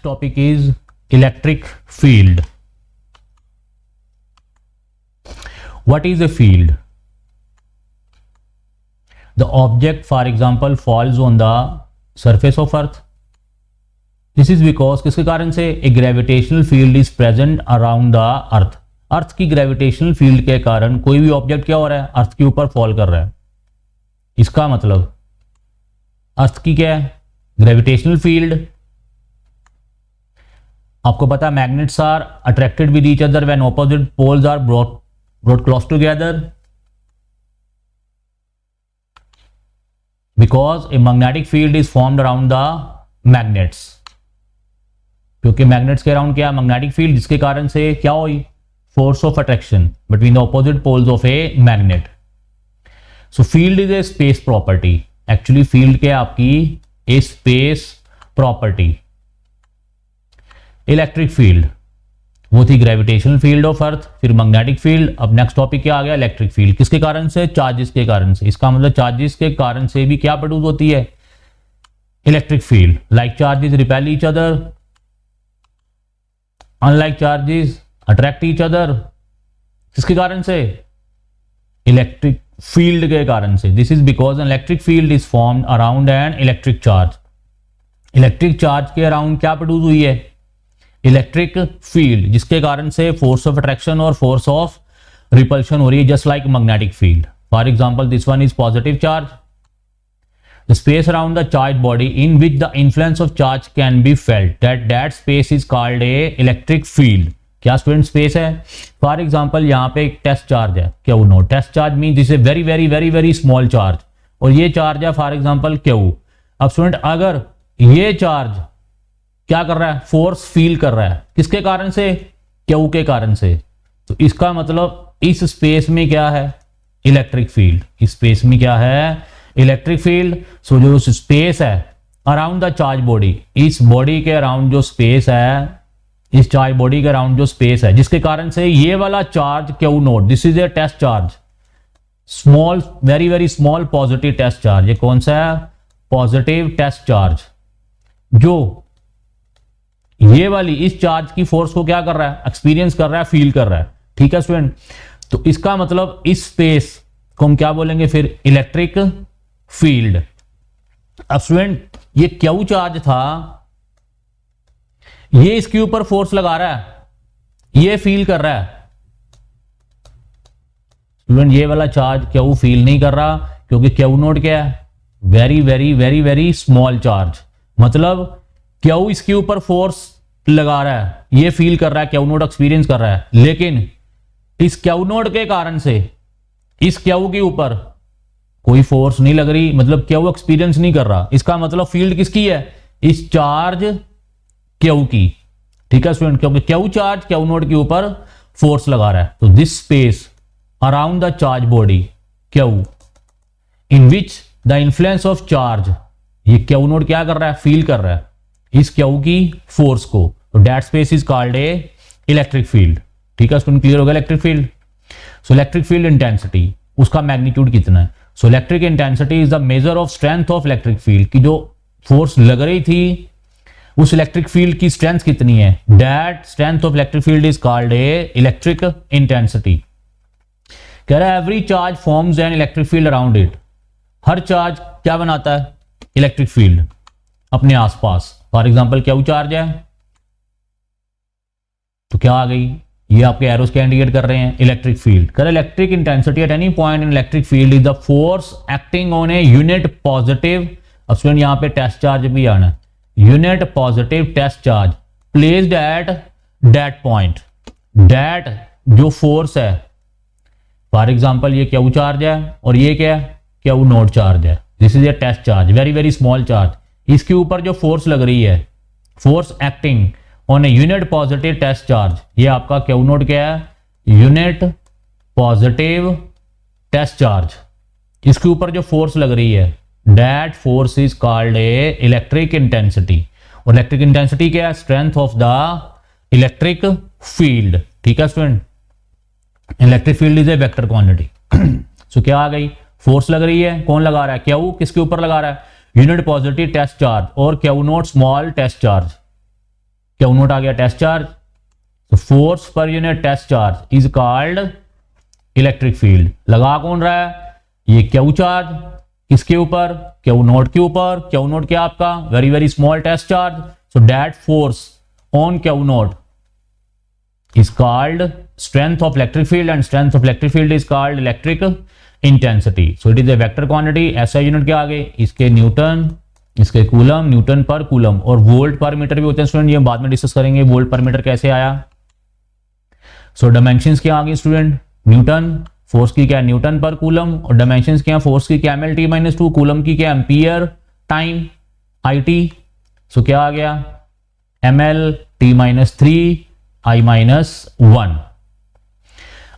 topic is electric field. What is a field? The object, for example, falls on the surface of earth. This is because किसके कारण से? A gravitational field is present around the earth. अर्थ की gravitational field के कारण कोई भी object क्या हो रहा है? अर्थ के ऊपर फॉल कर रहा है. इसका मतलब अर्थ की क्या है? Gravitational field. आपको पता है magnets are attracted with each other when opposite poles are brought close together, because a magnetic field is formed around the magnets. क्योंकि मैग्नेट्स के अराउंड क्या? मैग्नेटिक फील्ड, जिसके कारण से क्या हुई? Force of attraction between the opposite poles of a magnet. So field is a space property. Actually field क्या आपकी? A space property. Electric field वो थी ग्रेविटेशनल फील्ड ऑफ अर्थ, फिर मैग्नेटिक फील्ड. अब नेक्स्ट टॉपिक क्या आ गया? Electric field. किसके कारण से? चार्जेस के कारण से. इसका मतलब चार्जेस के कारण से भी क्या प्रोड्यूस होती है? Electric field. Like charges repel each other, unlike charges attract each other. किसके कारण से? इलेक्ट्रिक फील्ड के कारण से. This is because an electric field is formed around an electric charge. Electric charge के अराउंड क्या प्रोड्यूस हुई है? इलेक्ट्रिक फील्ड, जिसके कारण से फोर्स ऑफ अट्रैक्शन और फोर्स ऑफ रिपल्शन हो रही है, just like magnetic field. For example this one is positive charge. The space around the charge body in which the influence of charge can be felt, that space is called a electric field. क्या student space है? For example यहाँ पे एक test charge है, क्या वो नो? Test charge mean this is very very very very small charge, और ये चार्ज है फॉर एग्जांपल क्यू. अब स्टूडेंट अगर ये चार्ज क्या कर रहा है? फोर्स फील कर रहा है. किसके कारण से? क्यू के कारण से. तो इसका मतलब इस स्पेस में क्या है? Electric field. इस स्पेस में क्या है? Electric field. सो जो स्पेस है अराउंड द चार्ज बॉडी, इस बॉडी के अराउंड जो स्पेस है, इस चार्ज बॉडी के अराउंड जो स्पेस है, जिसके कारण से ये वाला charge Q naught, this is a test charge, small very very small positive test charge. ये कौन सा है? पॉजिटिव टेस्ट चार्ज, जो ये वाली इस चार्ज की फोर्स को क्या कर रहा है? एक्सपीरियंस कर रहा है, फील कर रहा है. ठीक है स्टूडेंट. तो इसका मतलब इस स्पेस को हम क्या बोलेंगे फिर? Electric field. अब स्टूडेंट ये क्यू चार्ज था, ये इसके ऊपर फोर्स लगा रहा है, ये फील कर रहा है. स्टूडेंट ये वाला चार्ज क्यू फील नहीं कर रहा, क्योंकि क्यू नोट क्या है? Very very very very small charge. मतलब क्यू इसके ऊपर फोर्स लगा रहा है, ये फील कर रहा है, क्यू नोट एक्सपीरियंस कर रहा है, लेकिन इस क्यू नोट के कारण से इस क्यू के ऊपर कोई फोर्स नहीं लग रही, मतलब क्यू एक्सपीरियंस नहीं कर रहा. इसका मतलब फील्ड किसकी है? इस चार्ज क्यू की. ठीक है स्टूडेंट, क्योंकि क्यू चार्ज क्यू नोट के ऊपर फोर्स लगा रहा है. तो this space around the charge body Q in which the influence of charge, ये क्यू नोट क्या कर रहा है? फील कर रहा है इस क्यू की फोर्स को. तो that space is called a electric field. ठीक है स्टूडेंट, क्लियर हो गया electric field. So electric field intensity, उसका मैग्नीट्यूड कितना है? So electric intensity is the measure of strength of electric field, की जो फोर्स लग रही थी उस इलेक्ट्रिक फील्ड की स्ट्रेंथ कितनी है? That strength of electric field is called a electric intensity. कह रहा है every charge forms an electric field around it. Her charge क्या बनाता है? इलेक्ट्रिक फील्ड अपने आसपास. फॉर एग्जाम्पल क्यू चार्ज है, तो क्या आ गई? ये आपके एरोस क्या इंडिकेट कर रहे हैं? Electric field. कर electric intensity at any point in electric field is the force acting on a unit positive. अब स्टूडेंट यहां पे टेस्ट चार्ज भी आना है. Unit positive test charge placed at that point. That जो फोर्स है, for example ये Q charge है और ये क्या है? क्यू नोट चार्ज है. This is a test charge, very very small charge. इसके ऊपर जो फोर्स लग रही है, force acting on a unit positive test charge, ये आपका क्यू नोट क्या है? Unit positive test charge. इसके ऊपर जो फोर्स लग रही है, that force is called a electric intensity. और इलेक्ट्रिक इंटेंसिटी क्या है? Strength of the electric field. ठीक है student, electric field is a vector quantity. So क्या आ गई? फोर्स लग रही है, कौन लगा रहा है? क्यू. किसके ऊपर लगा रहा है? यूनिट पॉजिटिव टेस्ट चार्ज और Q naught small test charge. Q naught आ गया टेस्ट चार्ज. तो force per unit test charge is called electric field. लगा कौन रहा है? ये क्यू चार्ज. किसके ऊपर? क्यू नोट के ऊपर. क्यू नोट क्या आपका? Very very small test charge. So that force on Q naught is called strength of electric field and strength of electric field is called electric intensity. So it is a vector quantity. SI unit के आगे इसके Newton, इसके coulomb, Newton पर coulomb और volt पर metre भी होते हैं स्टूडेंट. ये बाद में डिस्कस करेंगे वोल्ट पर मीटर कैसे आया. सो डायमेंशंस क्या आगे स्टूडेंट? न्यूटन. फोर्स की क्या? न्यूटन पर कूलम. और डायमेंशंस क्या? फोर्स की क्या? ml t-2. कूलम की क्या? Ampere time it. सो क्या आ गया? ml t-3 I-1.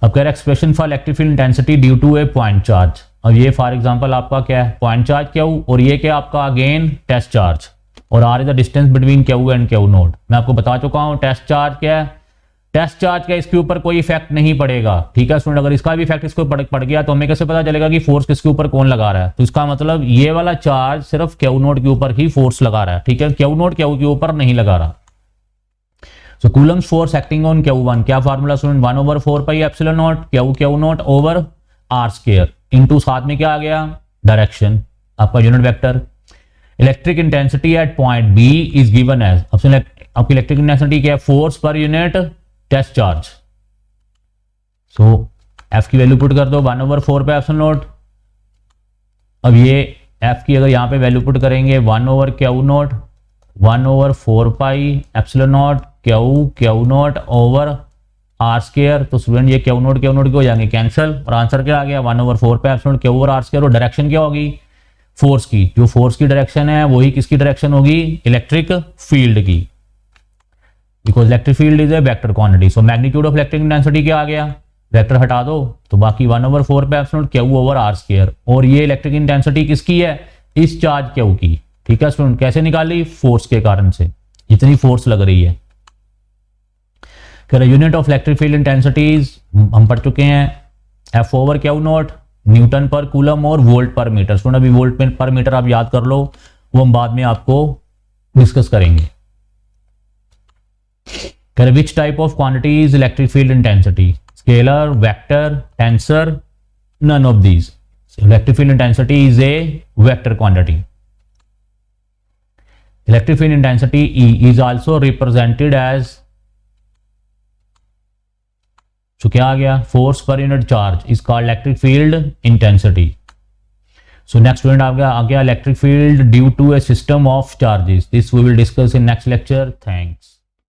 अब कह रहा है expression for electric field intensity due to a point charge. अब ये फॉर एग्जांपल आपका क्या है? Point charge Q. और ये क्या आपका? Again test charge. और R is the distance between Q and Q naught. मैं आपको बता चुका हूं टेस्ट चार्ज क्या है. टेस्ट चार्ज का इसके ऊपर कोई इफेक्ट नहीं पड़ेगा. ठीक है स्टूडेंट. अगर इसका भी इफेक्ट इसको पड़ गया तो हमें कैसे पता चलेगा कि फोर्स किसके ऊपर कौन लगा रहा है? तो इसका मतलब ये वाला चार्ज सिर्फ क्यू नोट के ऊपर ही फोर्स लगा रहा है. ठीक है. क्यू नोट क्यू के ऊपर नहीं लगा रहा. So Coulomb's force acting on Q1 क्या formula student? 1/4 pi epsilon naught Q naught over are square into साथ में क्या आ गया? डायरेक्शन आपका unit vector. Electric intensity at point B is given as. आपकी इलेक्ट्रिक इंटेंसिटी क्या है? Force per unit test charge. So F की वैल्यू पुट कर दो 1/4 पे एप्सिलॉन नॉट. अब ये एफ की अगर यहाँ पे वैल्यू पुट करेंगे 1/Q0 pi epsilon naught Q naught over are square. तो स्टूडेंट ये क्यू नोट के हो जाएंगे कैंसिल और आंसर क्या आ गया? 1/4 pi epsilon Q over are square. और डायरेक्शन क्या होगी? फोर्स की. जो फोर्स की डायरेक्शन है वही किसकी डायरेक्शन होगी? इलेक्ट्रिक फील्ड की. Because electric field is a vector quantity. So magnitude of electric intensity क्या आ गया? वेक्टर हटा दो तो बाकी 1/4 pi epsilon Q over are square. और ये इलेक्ट्रिक इंटेंसिटी किसकी है? इस चार्ज क्यू की. ठीक है स्टूडेंट. कैसे निकाली? फोर्स के कारण से जितनी फोर्स लग रही है. Unit of electric field intensities हम पढ़ चुके हैं. F over Q note Newton पर कूलम और वोल्ट पर मीटर. स्टूडेंट अभी वोल्ट पर मीटर आप याद कर लो, वो हम बाद में आपको डिस्कस करेंगे. Which type of quantity is electric field intensity? Scalar, vector, tensor, none of these. Electric field intensity is a vector quantity. Electric field intensity E is also represented as. So क्या आ गया? Force per unit charge is called electric field intensity. So next student आ गया electric field due to a system of charges. This we will discuss in next lecture. Thanks.